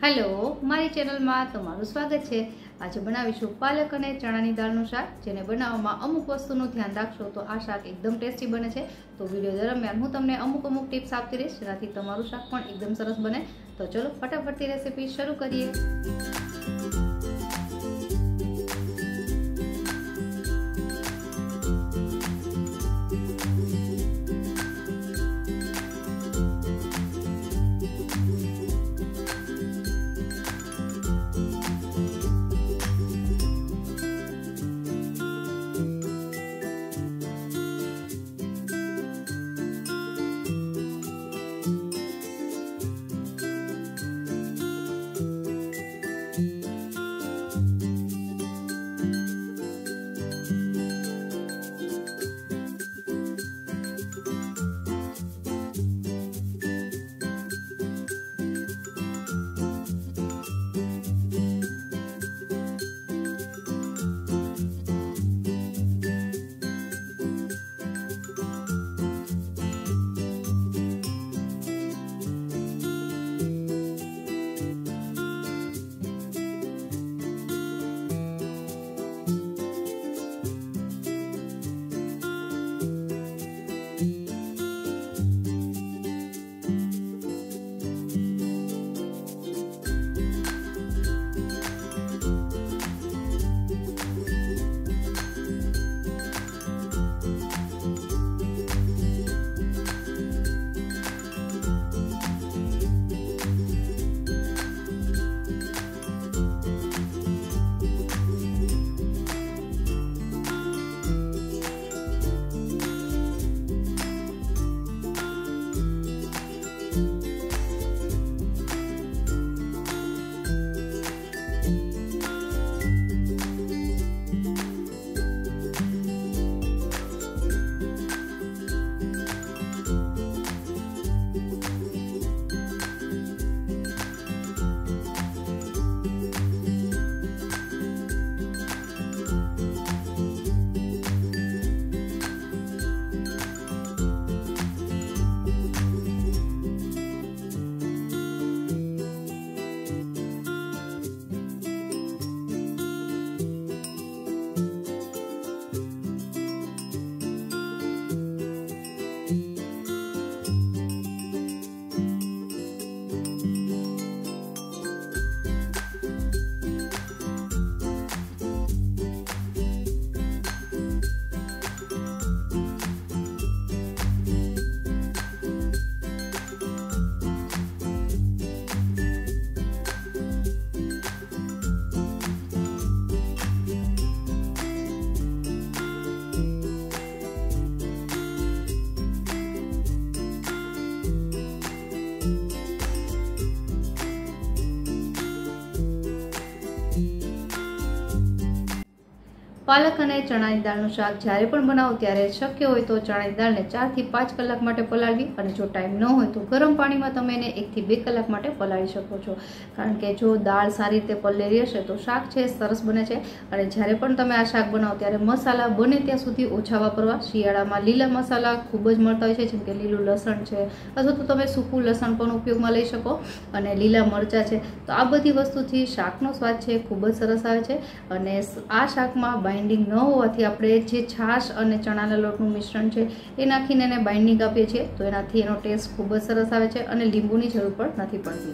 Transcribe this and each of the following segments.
Hello मारी channel में तमारुं स्वागत है। आज बनावीशुं पालक अने चणानी दाळनुं शाक, जेने बनाववामां अमुक वस्तुनुं ध्यान राखशो तो आ शाक एकदम टेस्टी बने छे। तो विडियो दरमियान हूँ तमने अमुक टिप्स आपती रहीश, जेनाथी तमारुं शाक पण एकदम सरस बने। तो चलो फटाफटथी रेसिपी शरू करीए। पालक अने चणानी दाळनुं शाक ज्यारे पण बनावो त्यारे शक्य होय तो चणानी दाळने 4 થી 5 कलाक माटे पलाळवी, अने जो टाइम न होय तो गरम पाणीमां तमे एने 1 થી 2 कलाक माटे पलाળી शको छो। कारण के जो दाळ सारी रीते पलळेली हशे तो शाक छे सरस बने छे। अने ज्यारे पण तमे आ शाक बनावो त्यारे मसाला बने त्यां सुधी ओछा वापरवा। शियाळामां लीला मसाला खूब ज मळता होय छे, जेम के लीलुं लसण छे अथवा तो तमे सूकું लसण पण उपयोगमां लई शको, अने लीला मरचा छे। तो आ बधी वस्तुथी शाकनो स्वाद छे खूब ज सरस आवे छे। अने आ शाकमां बाइंडिंग न होवाथी आपणे जे छाश अने चणाना लोटनुं मिश्रण छे ए नाखीने एने बाइंडिंग आपीए छीए तो एनाथी एनो टेस्ट खूब ज सरस आवे छे अने લીંબુની જરૂર પણ નથી પડતી।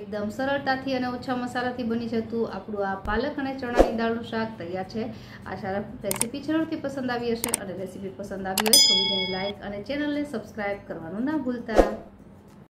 એકદમ સરળતાથી અને ઓછા મસાલાથી બની જતું આપણું આ પાલક અને ચણાની દાળનું શાક તૈયાર છે। આશા રેસીપી જરૂરથી પસંદ આવી હશે અને રેસીપી પસંદ આવી હોય તો વિડીયોને લાઇક અને ચેનલને સબસ્ક્રાઇબ કરવાનું ના ભૂલતા।